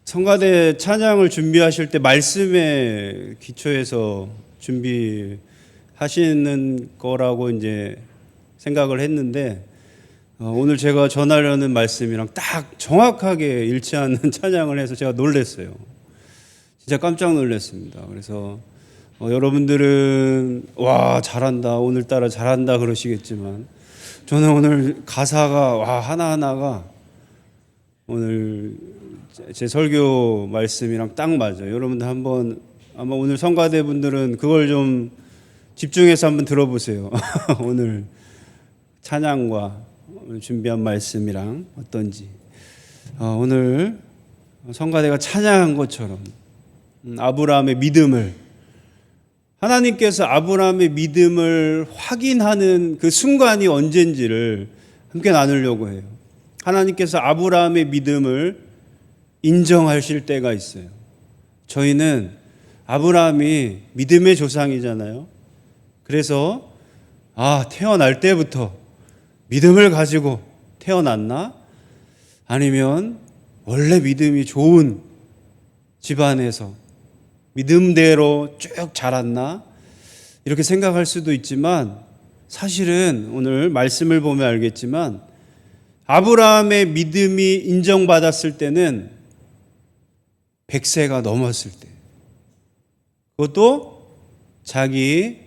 성가대 찬양을 준비하실 때 말씀에 기초해서 준비하시는 거라고 이제 생각을 했는데 오늘 제가 전하려는 말씀이랑 딱 정확하게 일치하는 찬양을 해서 제가 놀랐어요. 진짜 깜짝 놀랐습니다. 그래서 여러분들은 와 잘한다 오늘따라 잘한다 그러시겠지만 저는 오늘 가사가 와 하나하나가 오늘 제 설교 말씀이랑 딱 맞아요. 여러분들 한번 아마 오늘 성가대 분들은 그걸 좀 집중해서 한번 들어보세요. 오늘 찬양과 오늘 준비한 말씀이랑 어떤지. 오늘 성가대가 찬양한 것처럼 아브라함의 믿음을 하나님께서 아브라함의 믿음을 확인하는 그 순간이 언젠지를 함께 나누려고 해요. 하나님께서 아브라함의 믿음을 인정하실 때가 있어요. 저희는 아브라함이 믿음의 조상이잖아요. 그래서 태어날 때부터 믿음을 가지고 태어났나? 아니면 원래 믿음이 좋은 집안에서 믿음대로 쭉 자랐나? 이렇게 생각할 수도 있지만 사실은 오늘 말씀을 보면 알겠지만 아브라함의 믿음이 인정받았을 때는 100세가 넘었을 때, 그것도 자기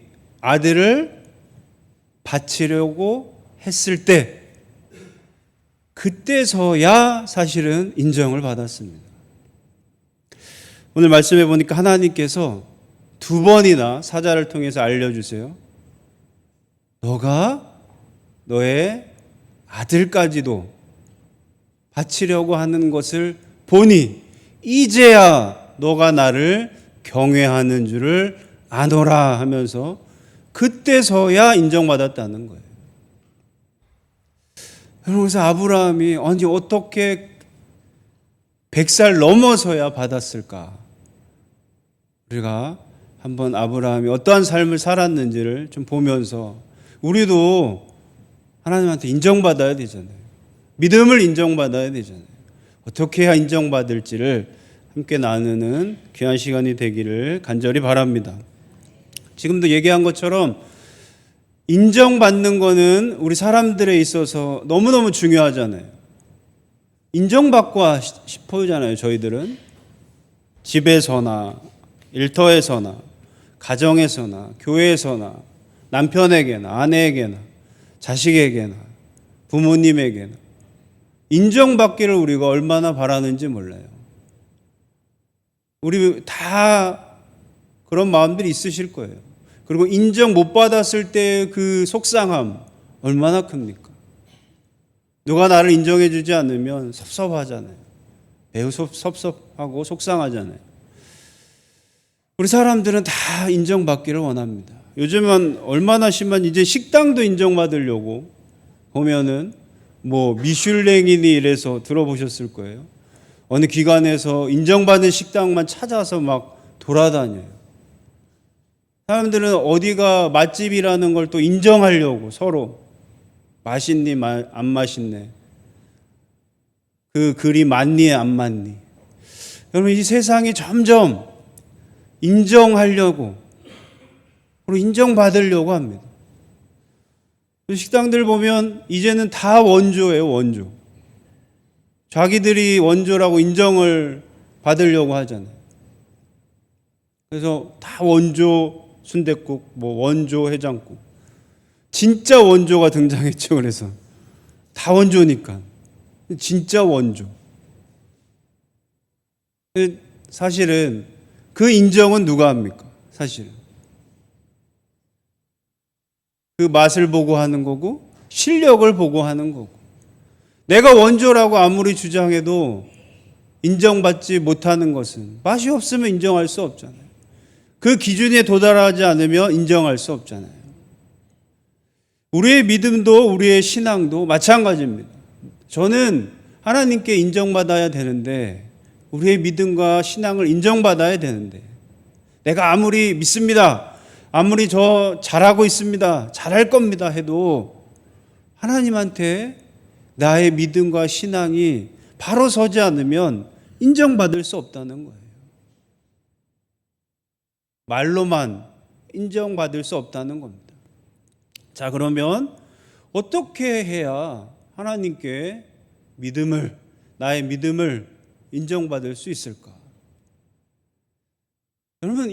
아들을 바치려고 했을 때, 그때서야 사실은 인정을 받았습니다. 오늘 말씀해 보니까 하나님께서 2번이나 사자를 통해서 알려주세요. 너가 너의 아들까지도 바치려고 하는 것을 보니 이제야 너가 나를 경외하는 줄을 아노라 하면서 그때서야 인정받았다는 거예요. 그래서 아브라함이 어떻게 100살 넘어서야 받았을까? 우리가 한번 아브라함이 어떠한 삶을 살았는지를 좀 보면서 우리도 하나님한테 인정받아야 되잖아요. 믿음을 인정받아야 되잖아요. 어떻게 해야 인정받을지를 함께 나누는 귀한 시간이 되기를 간절히 바랍니다. 지금도 얘기한 것처럼 인정받는 거는 우리 사람들에 있어서 너무너무 중요하잖아요. 인정받고 싶어잖아요. 저희들은 집에서나 일터에서나 가정에서나 교회에서나 남편에게나 아내에게나 자식에게나 부모님에게나 인정받기를 우리가 얼마나 바라는지 몰라요. 우리 다 그런 마음들이 있으실 거예요. 그리고 인정 못 받았을 때 그 속상함 얼마나 큽니까? 누가 나를 인정해 주지 않으면 섭섭하잖아요. 매우 섭섭하고 속상하잖아요. 우리 사람들은 다 인정받기를 원합니다. 요즘은 얼마나 심한 이제 식당도 인정받으려고 보면은 미슐랭이니 이래서 들어보셨을 거예요. 어느 기관에서 인정받은 식당만 찾아서 막 돌아다녀요. 사람들은 어디가 맛집이라는 걸 또 인정하려고 서로 맛있니 안 맛있네. 그 글이 맞니 안 맞니. 여러분 이 세상이 점점 인정하려고 그리고 인정받으려고 합니다. 식당들 보면 이제는 다 원조예요. 원조. 자기들이 원조라고 인정을 받으려고 하잖아요. 그래서 다 원조 순댓국, 원조 해장국. 진짜 원조가 등장했죠. 그래서 다 원조니까. 진짜 원조. 사실은 그 인정은 누가 합니까? 사실은. 그 맛을 보고 하는 거고 실력을 보고 하는 거고 내가 원조라고 아무리 주장해도 인정받지 못하는 것은 맛이 없으면 인정할 수 없잖아요. 그 기준에 도달하지 않으면 인정할 수 없잖아요. 우리의 믿음도 우리의 신앙도 마찬가지입니다. 저는 하나님께 인정받아야 되는데 우리의 믿음과 신앙을 인정받아야 되는데 내가 아무리 믿습니다. 아무리 저 잘하고 있습니다. 잘할 겁니다 해도 하나님한테 나의 믿음과 신앙이 바로 서지 않으면 인정받을 수 없다는 거예요. 말로만 인정받을 수 없다는 겁니다. 자, 그러면 어떻게 해야 하나님께 나의 믿음을 인정받을 수 있을까? 여러분,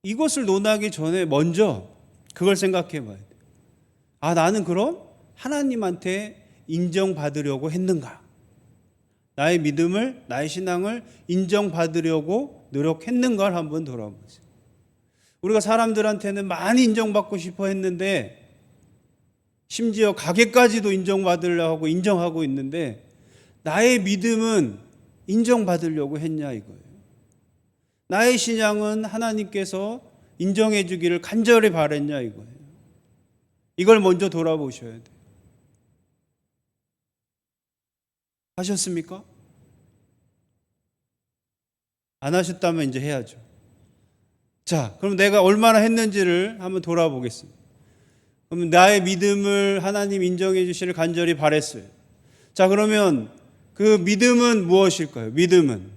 이것을 논하기 전에 먼저 그걸 생각해 봐야 돼요. 나는 그럼 하나님한테 인정받으려고 했는가? 나의 믿음을, 나의 신앙을 인정받으려고 노력했는가를 한번 돌아보세요. 우리가 사람들한테는 많이 인정받고 싶어 했는데, 심지어 가게까지도 인정받으려고 인정하고 있는데, 나의 믿음은 인정받으려고 했냐 이거예요. 나의 신앙은 하나님께서 인정해 주기를 간절히 바랬냐 이거예요. 이걸 먼저 돌아보셔야 돼요. 하셨습니까? 안 하셨다면 이제 해야죠. 자, 그럼 내가 얼마나 했는지를 한번 돌아보겠습니다. 그럼 나의 믿음을 하나님 인정해 주시기를 간절히 바랬어요. 자, 그러면 그 믿음은 무엇일까요? 믿음은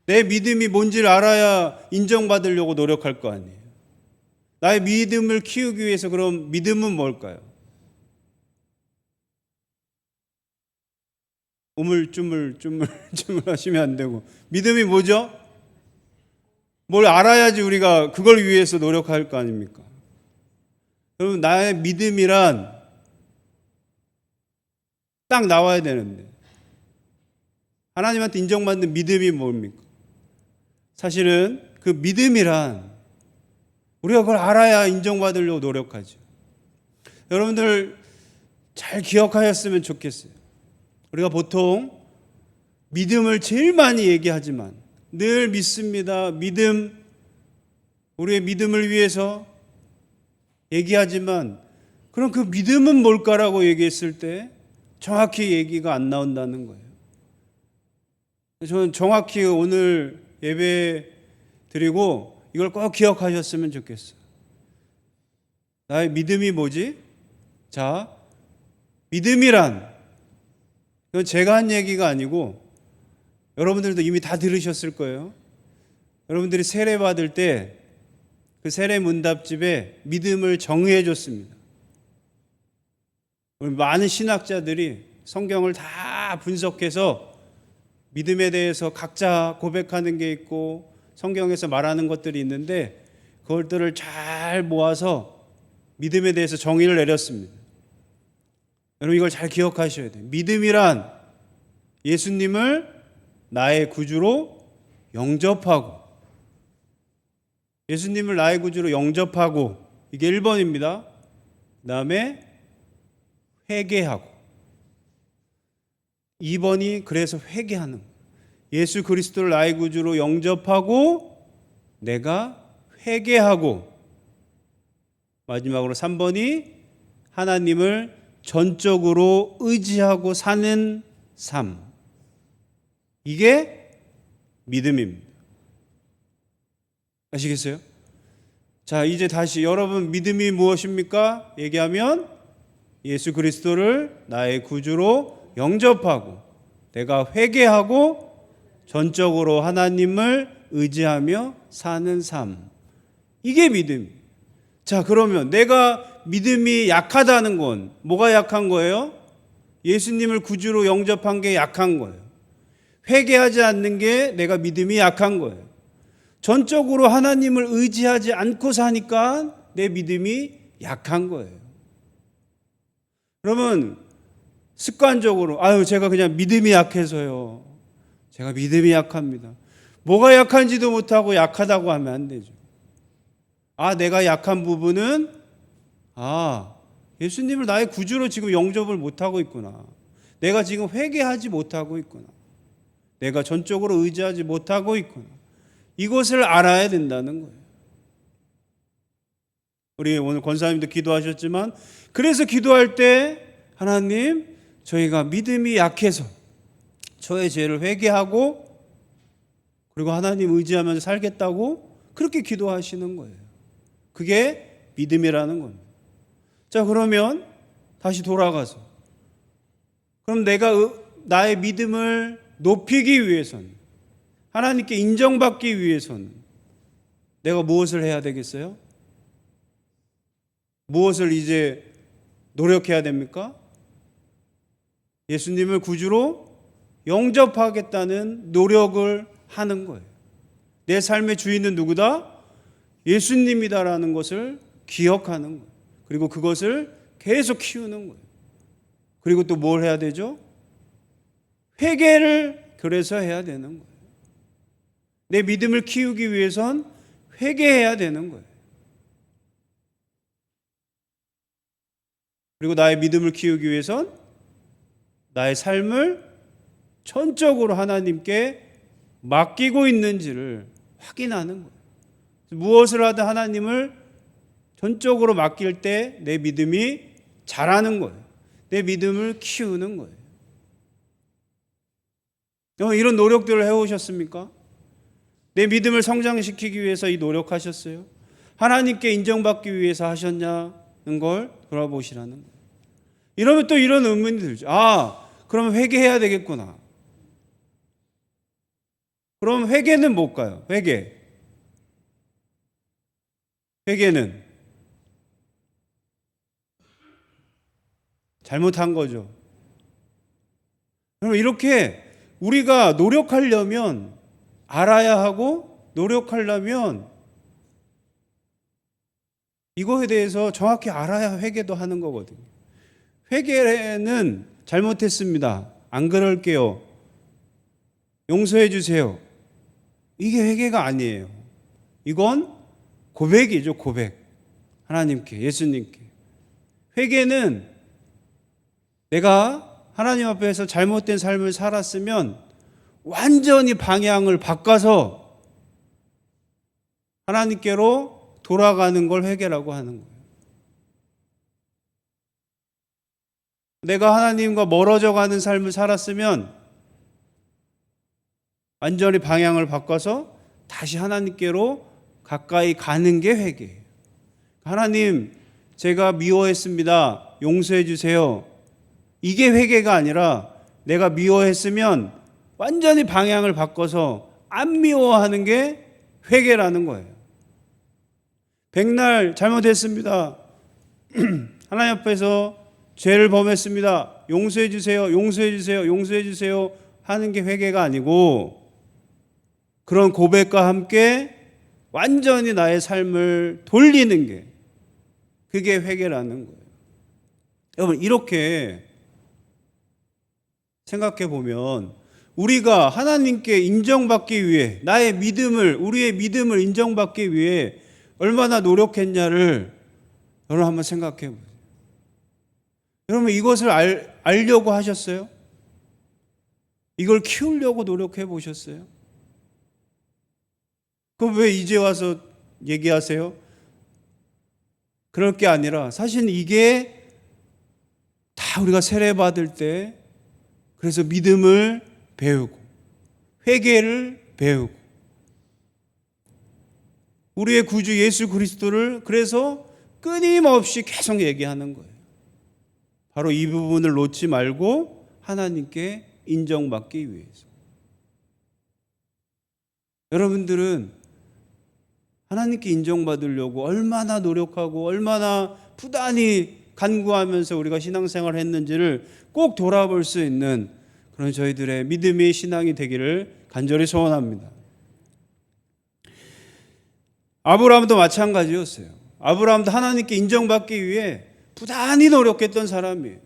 내 믿음이 뭔지를 알아야 인정받으려고 노력할 거 아니에요. 나의 믿음을 키우기 위해서 그럼 믿음은 뭘까요? 우물쭈물 하시면 안 되고, 믿음이 뭐죠? 뭘 알아야지 우리가 그걸 위해서 노력할 거 아닙니까? 그럼 나의 믿음이란 딱 나와야 되는데, 하나님한테 인정받는 믿음이 뭡니까? 사실은 그 믿음이란 우리가 그걸 알아야 인정받으려고 노력하죠. 여러분들 잘 기억하셨으면 좋겠어요. 우리가 보통 믿음을 제일 많이 얘기하지만, 늘 믿습니다, 우리의 믿음을 위해서 얘기하지만, 그럼 그 믿음은 뭘까라고 얘기했을 때 정확히 얘기가 안 나온다는 거예요. 저는 정확히 오늘 예배 드리고 이걸 꼭 기억하셨으면 좋겠어요. 나의 믿음이 뭐지? 자, 믿음이란, 이건 제가 한 얘기가 아니고 여러분들도 이미 다 들으셨을 거예요. 여러분들이 세례 받을 때 그 세례 문답집에 믿음을 정의해 줬습니다. 많은 신학자들이 성경을 다 분석해서 믿음에 대해서 각자 고백하는 게 있고 성경에서 말하는 것들이 있는데, 그것들을 잘 모아서 믿음에 대해서 정의를 내렸습니다. 여러분, 이걸 잘 기억하셔야 돼요. 믿음이란 예수님을 나의 구주로 영접하고, 예수님을 나의 구주로 영접하고, 이게 1번입니다. 그 다음에 회개하고, 2번이 그래서 회개하는 거예요. 예수 그리스도를 나의 구주로 영접하고 내가 회개하고, 마지막으로 3번이 하나님을 전적으로 의지하고 사는 삶. 이게 믿음입니다. 아시겠어요? 자, 이제 다시 여러분, 믿음이 무엇입니까? 얘기하면 예수 그리스도를 나의 구주로 영접하고 내가 회개하고 전적으로 하나님을 의지하며 사는 삶. 이게 믿음이에요. 자, 그러면 내가 믿음이 약하다는 건 뭐가 약한 거예요? 예수님을 구주로 영접한 게 약한 거예요. 회개하지 않는 게 내가 믿음이 약한 거예요. 전적으로 하나님을 의지하지 않고 사니까 내 믿음이 약한 거예요. 그러면 습관적으로 제가 그냥 믿음이 약해서요. 제가 믿음이 약합니다. 뭐가 약한지도 못하고 약하다고 하면 안 되죠. 내가 약한 부분은 예수님을 나의 구주로 지금 영접을 못하고 있구나. 내가 지금 회개하지 못하고 있구나. 내가 전적으로 의지하지 못하고 있구나. 이것을 알아야 된다는 거예요. 우리 오늘 권사님도 기도하셨지만, 그래서 기도할 때 하나님, 저희가 믿음이 약해서 저의 죄를 회개하고 그리고 하나님 의지하면서 살겠다고 그렇게 기도하시는 거예요. 그게 믿음이라는 겁니다. 자, 그러면 다시 돌아가서. 그럼 내가 나의 믿음을 높이기 위해서는, 하나님께 인정받기 위해서는 내가 무엇을 해야 되겠어요? 무엇을 이제 노력해야 됩니까? 예수님을 구주로 영접하겠다는 노력을 하는 거예요. 내 삶의 주인은 누구다? 예수님이다라는 것을 기억하는 거예요. 그리고 그것을 계속 키우는 거예요. 그리고 또 뭘 해야 되죠? 회개를 그래서 해야 되는 거예요. 내 믿음을 키우기 위해선 회개해야 되는 거예요. 그리고 나의 믿음을 키우기 위해선 나의 삶을 전적으로 하나님께 맡기고 있는지를 확인하는 거예요. 무엇을 하든 하나님을 전적으로 맡길 때 내 믿음이 자라는 거예요. 내 믿음을 키우는 거예요. 이런 노력들을 해오셨습니까? 내 믿음을 성장시키기 위해서 이 노력하셨어요? 하나님께 인정받기 위해서 하셨냐는 걸 돌아보시라는 거예요. 이러면 또 이런 의문이 들죠. 그럼 회개해야 되겠구나. 그럼 회개는 뭘까요? 회개는 잘못한 거죠. 그럼 이렇게 우리가 노력하려면 알아야 하고, 노력하려면 이거에 대해서 정확히 알아야 회개도 하는 거거든요. 회개는 잘못했습니다. 안 그럴게요. 용서해 주세요. 이게 회개가 아니에요. 이건 고백이죠, 고백. 하나님께, 예수님께. 회개는 내가 하나님 앞에서 잘못된 삶을 살았으면 완전히 방향을 바꿔서 하나님께로 돌아가는 걸 회개라고 하는 거예요. 내가 하나님과 멀어져 가는 삶을 살았으면 완전히 방향을 바꿔서 다시 하나님께로 가까이 가는 게 회개예요. 하나님, 제가 미워했습니다. 용서해 주세요. 이게 회개가 아니라 내가 미워했으면 완전히 방향을 바꿔서 안 미워하는 게 회개라는 거예요. 백날 잘못했습니다. 하나님 앞에서 죄를 범했습니다. 용서해 주세요. 용서해 주세요. 용서해 주세요. 하는 게 회개가 아니고, 그런 고백과 함께 완전히 나의 삶을 돌리는 게, 그게 회개라는 거예요. 여러분, 이렇게 생각해 보면 우리가 하나님께 인정받기 위해, 나의 믿음을, 우리의 믿음을 인정받기 위해 얼마나 노력했냐를 여러분 한번 생각해 보세요. 여러분, 이것을 알려고 하셨어요? 이걸 키우려고 노력해 보셨어요? 그럼 왜 이제 와서 얘기하세요? 그럴 게 아니라 사실 이게 다 우리가 세례받을 때, 그래서 믿음을 배우고 회개를 배우고 우리의 구주 예수 그리스도를 그래서 끊임없이 계속 얘기하는 거예요. 바로 이 부분을 놓지 말고 하나님께 인정받기 위해서. 여러분들은 하나님께 인정받으려고 얼마나 노력하고 얼마나 부단히 간구하면서 우리가 신앙생활을 했는지를 꼭 돌아볼 수 있는 그런 저희들의 믿음의 신앙이 되기를 간절히 소원합니다. 아브라함도 마찬가지였어요. 아브라함도 하나님께 인정받기 위해 부단히 노력했던 사람이에요.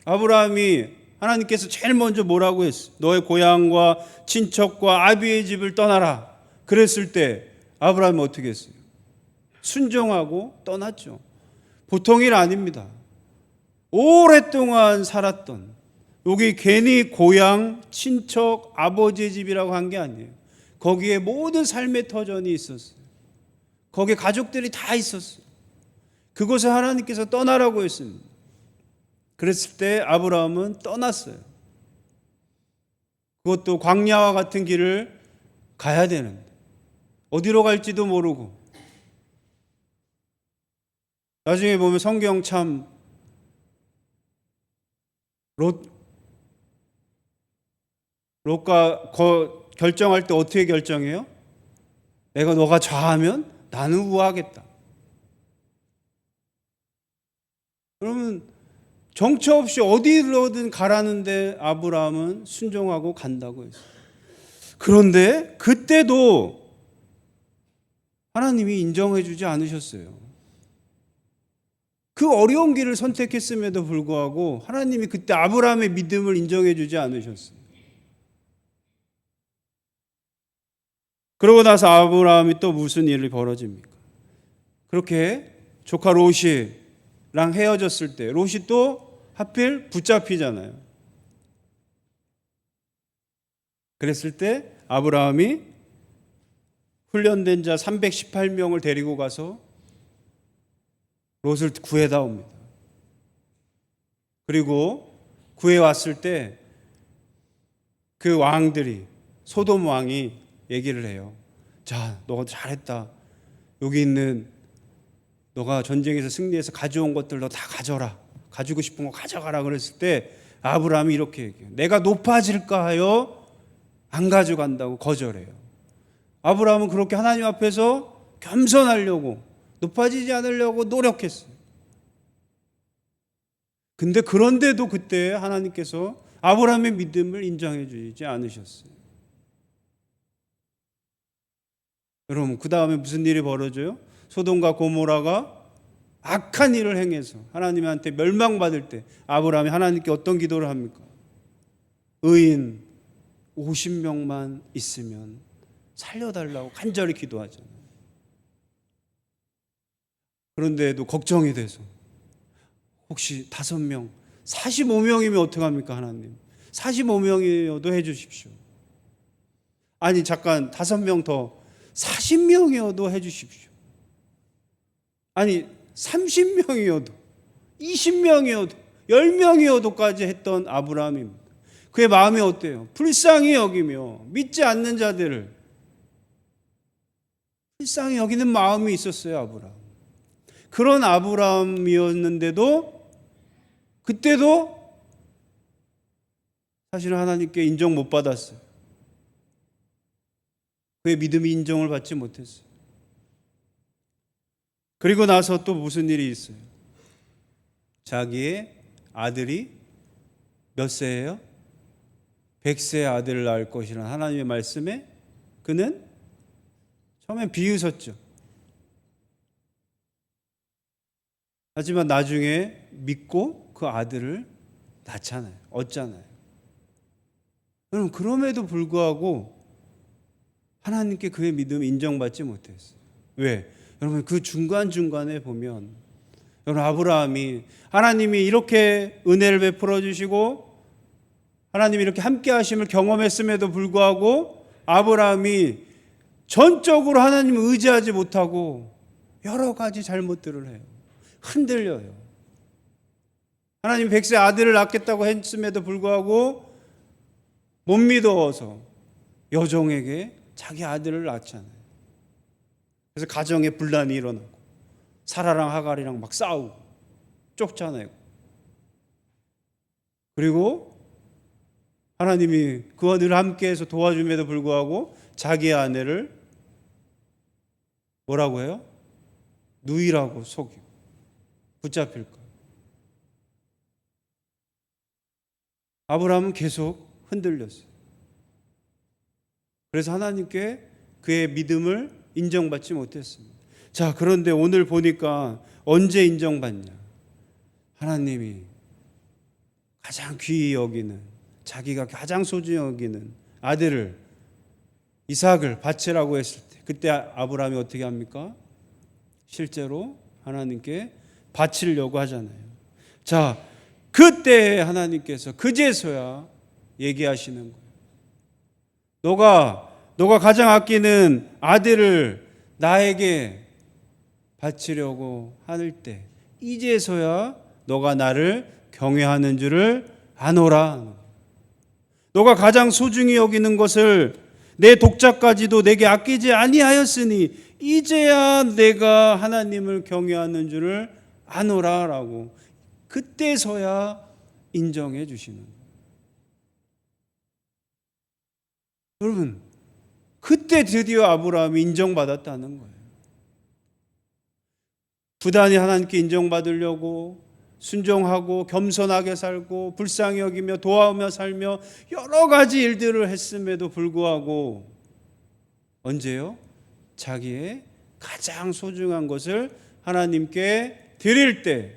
아브라함이 하나님께서 제일 먼저 뭐라고 했어요? 너의 고향과 친척과 아비의 집을 떠나라. 그랬을 때 아브라함이 어떻게 했어요? 순종하고 떠났죠. 보통 일 아닙니다. 오랫동안 살았던, 여기 괜히 고향, 친척, 아버지의 집이라고 한 게 아니에요. 거기에 모든 삶의 터전이 있었어요. 거기에 가족들이 다 있었어요. 그곳에 하나님께서 떠나라고 했습니다. 그랬을 때 아브라함은 떠났어요. 그것도 광야와 같은 길을 가야 되는데 어디로 갈지도 모르고, 나중에 보면 성경 참 롯과 결정할 때 어떻게 결정해요? 너가 좌하면 나는 우하겠다. 그러면 정처 없이 어디로든 가라는데 아브라함은 순종하고 간다고 했어요. 그런데 그때도 하나님이 인정해 주지 않으셨어요. 그 어려운 길을 선택했음에도 불구하고 하나님이 그때 아브라함의 믿음을 인정해 주지 않으셨어요. 그러고 나서 아브라함이 또 무슨 일이 벌어집니까? 그렇게 조카 롯이랑 헤어졌을 때 롯이 또 하필 붙잡히잖아요. 그랬을 때 아브라함이 훈련된 자 318명을 데리고 가서 롯을 구해다 옵니다. 그리고 구해 왔을 때 그 왕들이, 소돔 왕이 얘기를 해요. 자, 너 잘했다. 여기 있는 너가 전쟁에서 승리해서 가져온 것들 너 다 가져라. 가지고 싶은 거 가져가라. 그랬을 때 아브라함이 이렇게 얘기해요. 내가 높아질까 하여 안 가져간다고 거절해요. 아브라함은 그렇게 하나님 앞에서 겸손하려고, 높아지지 않으려고 노력했어요. 근데 그런데도 그때 하나님께서 아브라함의 믿음을 인정해 주지 않으셨어요. 여러분, 그 다음에 무슨 일이 벌어져요? 소돔과 고모라가 악한 일을 행해서 하나님한테 멸망받을 때 아브라함이 하나님께 어떤 기도를 합니까? 의인 50명만 있으면 살려달라고 간절히 기도하잖아요. 그런데도 걱정이 돼서 혹시 5명, 45명이면 어떡합니까 하나님? 45명이어도 해주십시오. 아니 잠깐 5명 더 40명이어도 해주십시오. 아니 30명이어도 20명이어도 10명이어도까지 했던 아브라함입니다. 그의 마음이 어때요? 불쌍히 여기며 믿지 않는 자들을 불쌍히 여기는 마음이 있었어요. 아브라함. 그런 아브라함이었는데도 그때도 사실은 하나님께 인정 못 받았어요. 그의 믿음이 인정을 받지 못했어요. 그리고 나서 또 무슨 일이 있어요? 자기의 아들이 몇 세예요? 100세의 아들을 낳을 것이라는 하나님의 말씀에 그는 처음엔 비웃었죠. 하지만 나중에 믿고 그 아들을 낳잖아요. 얻잖아요. 여러분, 그럼에도 불구하고 하나님께 그의 믿음을 인정받지 못했어요. 왜? 여러분, 그 중간중간에 보면 여러분, 아브라함이 하나님이 이렇게 은혜를 베풀어 주시고 하나님이 이렇게 함께 하심을 경험했음에도 불구하고 아브라함이 전적으로 하나님을 의지하지 못하고 여러 가지 잘못들을 해요. 흔들려요. 하나님 100세 아들을 낳겠다고 했음에도 불구하고 못 믿어서 여종에게 자기 아들을 낳잖아요. 그래서 가정에 분란이 일어나고 사라랑 하갈이랑 막 싸우고 쫓아내고, 그리고 하나님이 그와 늘 함께해서 도와줌에도 불구하고 자기 아내를 뭐라고 해요? 누이라고 속이고 붙잡힐까. 아브라함은 계속 흔들렸어요. 그래서 하나님께 그의 믿음을 인정받지 못했습니다. 자, 그런데 오늘 보니까 언제 인정받냐? 하나님이 가장 귀히 여기는, 자기가 가장 소중히 여기는 아들을, 이삭을 바치라고 했을 때 그때 아브라함이 어떻게 합니까? 실제로 하나님께 바치려고 하잖아요. 자, 그때 하나님께서 그제서야 얘기하시는 거예요. 너가 가장 아끼는 아들을 나에게 바치려고 할 때 이제서야 너가 나를 경외하는 줄을 아노라. 너가 가장 소중히 여기는 것을 내 독자까지도 내게 아끼지 아니하였으니 이제야 내가 하나님을 경외하는 줄을 아노라라고. 그때서야 인정해 주시는 거예요. 여러분, 그때 드디어 아브라함이 인정받았다는 거예요. 부단히 하나님께 인정받으려고 순종하고 겸손하게 살고 불쌍히 여기며 도와오며 살며 여러 가지 일들을 했음에도 불구하고 언제요? 자기의 가장 소중한 것을 하나님께 드릴 때,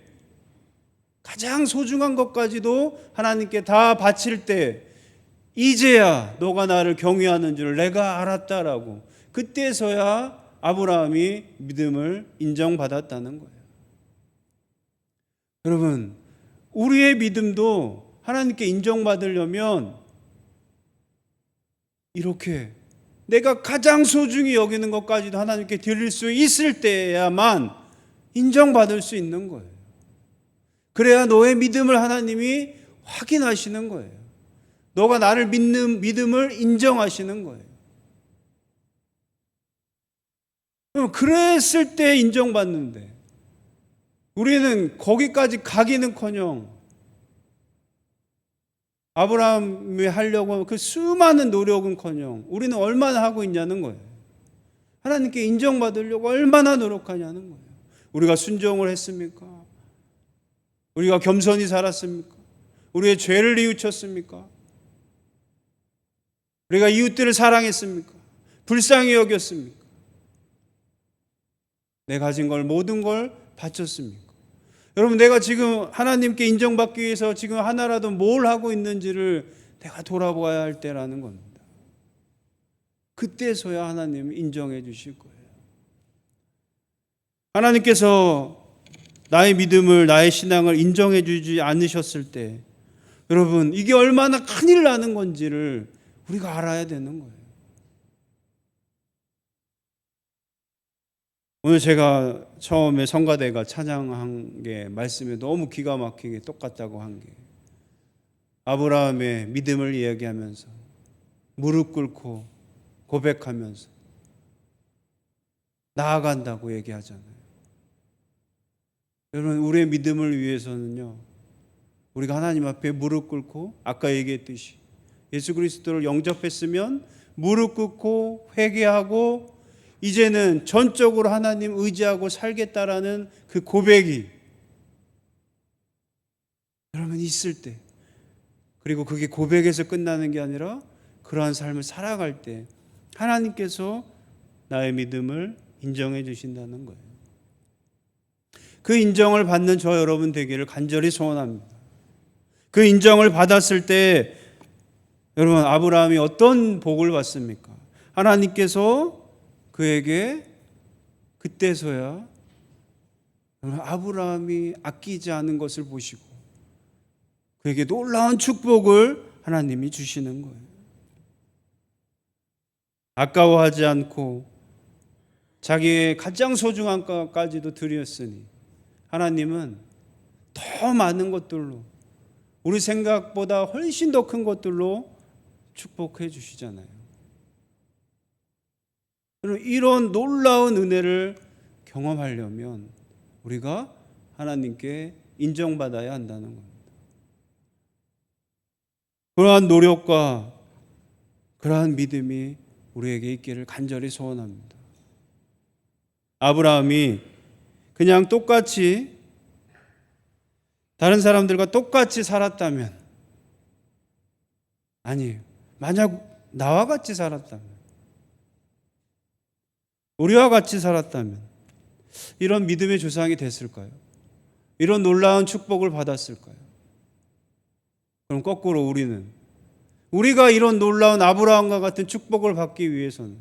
가장 소중한 것까지도 하나님께 다 바칠 때, 이제야 너가 나를 경외하는 줄 내가 알았다라고, 그때서야 아브라함이 믿음을 인정받았다는 거예요. 여러분, 우리의 믿음도 하나님께 인정받으려면 이렇게 내가 가장 소중히 여기는 것까지도 하나님께 드릴 수 있을 때야만 인정받을 수 있는 거예요. 그래야 너의 믿음을 하나님이 확인하시는 거예요. 너가 나를 믿는 믿음을 인정하시는 거예요. 그랬을 때 인정받는데 우리는 거기까지 가기는커녕 아브라함이 하려고 그 수많은 노력은커녕 우리는 얼마나 하고 있냐는 거예요. 하나님께 인정받으려고 얼마나 노력하냐는 거예요. 우리가 순종을 했습니까? 우리가 겸손히 살았습니까? 우리의 죄를 뉘우쳤습니까? 우리가 이웃들을 사랑했습니까? 불쌍히 여겼습니까? 내 가진 걸 모든 걸 바쳤습니까? 여러분, 내가 지금 하나님께 인정받기 위해서 지금 하나라도 뭘 하고 있는지를 내가 돌아보아야 할 때라는 겁니다. 그때서야 하나님은 인정해 주실 거예요. 하나님께서 나의 믿음을, 나의 신앙을 인정해 주지 않으셨을 때 여러분, 이게 얼마나 큰일 나는 건지를 우리가 알아야 되는 거예요. 오늘 제가 처음에 성가대가 찬양한 게 말씀에 너무 기가 막히게 똑같다고 한 게 아브라함의 믿음을 이야기하면서 무릎 꿇고 고백하면서 나아간다고 얘기하잖아요. 여러분, 우리의 믿음을 위해서는요, 우리가 하나님 앞에 무릎 꿇고 아까 얘기했듯이 예수 그리스도를 영접했으면 무릎 꿇고 회개하고 이제는 전적으로 하나님 의지하고 살겠다라는 그 고백이 여러분 있을 때, 그리고 그게 고백에서 끝나는 게 아니라 그러한 삶을 살아갈 때 하나님께서 나의 믿음을 인정해 주신다는 거예요. 그 인정을 받는 저 여러분 되기를 간절히 소원합니다. 그 인정을 받았을 때 여러분, 아브라함이 어떤 복을 받습니까? 하나님께서 그에게 그때서야 아브라함이 아끼지 않은 것을 보시고 그에게 놀라운 축복을 하나님이 주시는 거예요. 아까워하지 않고 자기의 가장 소중한 것까지도 드렸으니 하나님은 더 많은 것들로, 우리 생각보다 훨씬 더 큰 것들로 축복해 주시잖아요. 이런 놀라운 은혜를 경험하려면 우리가 하나님께 인정받아야 한다는 겁니다. 그러한 노력과 그러한 믿음이 우리에게 있기를 간절히 소원합니다. 아브라함이 그냥 똑같이 다른 사람들과 똑같이 살았다면, 아니에요. 만약 나와 같이 살았다면, 우리와 같이 살았다면 이런 믿음의 조상이 됐을까요? 이런 놀라운 축복을 받았을까요? 그럼 거꾸로 우리가 이런 놀라운 아브라함과 같은 축복을 받기 위해서는,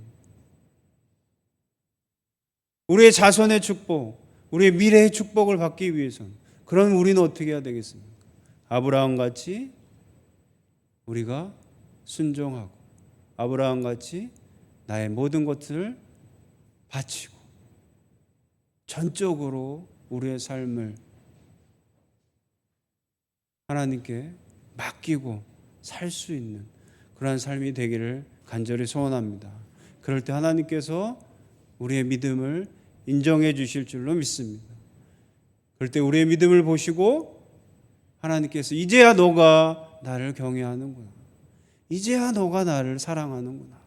우리의 자손의 축복, 우리의 미래의 축복을 받기 위해서는, 그럼 우리는 어떻게 해야 되겠습니까? 아브라함같이 우리가 순종하고 아브라함같이 나의 모든 것을 바치고 전적으로 우리의 삶을 하나님께 맡기고 살 수 있는 그러한 삶이 되기를 간절히 소원합니다. 그럴 때 하나님께서 우리의 믿음을 인정해 주실 줄로 믿습니다. 그럴 때 우리의 믿음을 보시고 하나님께서 이제야 너가 나를 경외하는구나. 이제야 너가 나를 사랑하는구나.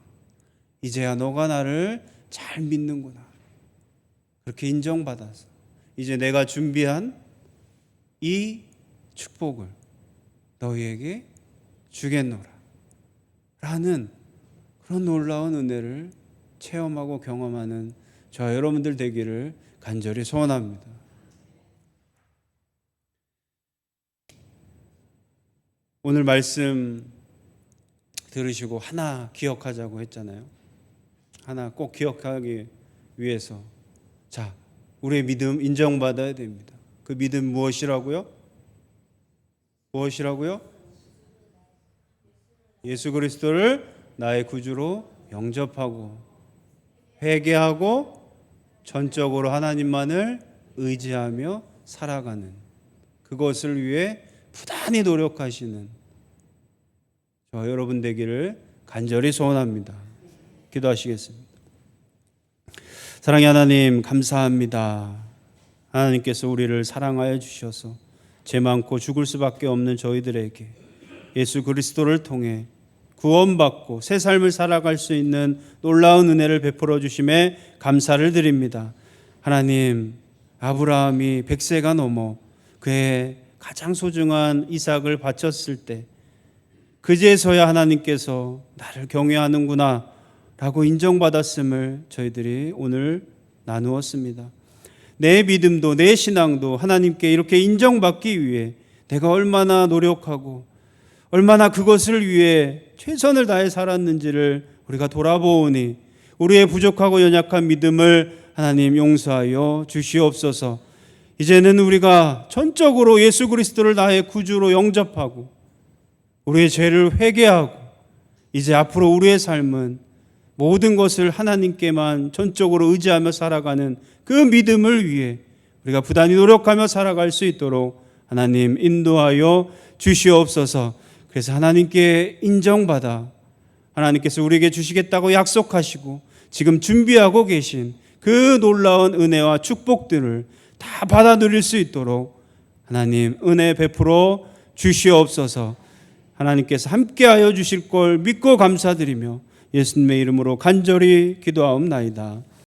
이제야 너가 나를 잘 믿는구나. 그렇게 인정받아서 이제 내가 준비한 이 축복을 너희에게 주겠노라 라는 그런 놀라운 은혜를 체험하고 경험하는 저와 여러분들 되기를 간절히 소원합니다. 오늘 말씀 들으시고 하나 기억하자고 했잖아요. 하나 꼭 기억하기 위해서 자, 우리의 믿음 인정받아야 됩니다. 그 믿음 무엇이라고요? 무엇이라고요? 예수 그리스도를 나의 구주로 영접하고 회개하고 전적으로 하나님만을 의지하며 살아가는 그것을 위해 부단히 노력하시는 저 여러분 되기를 간절히 소원합니다. 기도하시겠습니다. 사랑의 하나님 감사합니다. 하나님께서 우리를 사랑하여 주셔서 죄 많고 죽을 수밖에 없는 저희들에게 예수 그리스도를 통해 구원받고 새 삶을 살아갈 수 있는 놀라운 은혜를 베풀어 주심에 감사를 드립니다. 하나님, 아브라함이 100세가 넘어 그의 가장 소중한 이삭을 바쳤을 때 그제서야 하나님께서 나를 경외하는구나 라고 인정받았음을 저희들이 오늘 나누었습니다. 내 믿음도 내 신앙도 하나님께 이렇게 인정받기 위해 내가 얼마나 노력하고 얼마나 그것을 위해 최선을 다해 살았는지를 우리가 돌아보오니 우리의 부족하고 연약한 믿음을 하나님 용서하여 주시옵소서. 이제는 우리가 전적으로 예수 그리스도를 나의 구주로 영접하고 우리의 죄를 회개하고 이제 앞으로 우리의 삶은 모든 것을 하나님께만 전적으로 의지하며 살아가는 그 믿음을 위해 우리가 부단히 노력하며 살아갈 수 있도록 하나님 인도하여 주시옵소서. 그래서 하나님께 인정받아 하나님께서 우리에게 주시겠다고 약속하시고 지금 준비하고 계신 그 놀라운 은혜와 축복들을 다 받아 누릴 수 있도록 하나님 은혜 베풀어 주시옵소서. 하나님께서 함께하여 주실 걸 믿고 감사드리며 예수님의 이름으로 간절히 기도하옵나이다.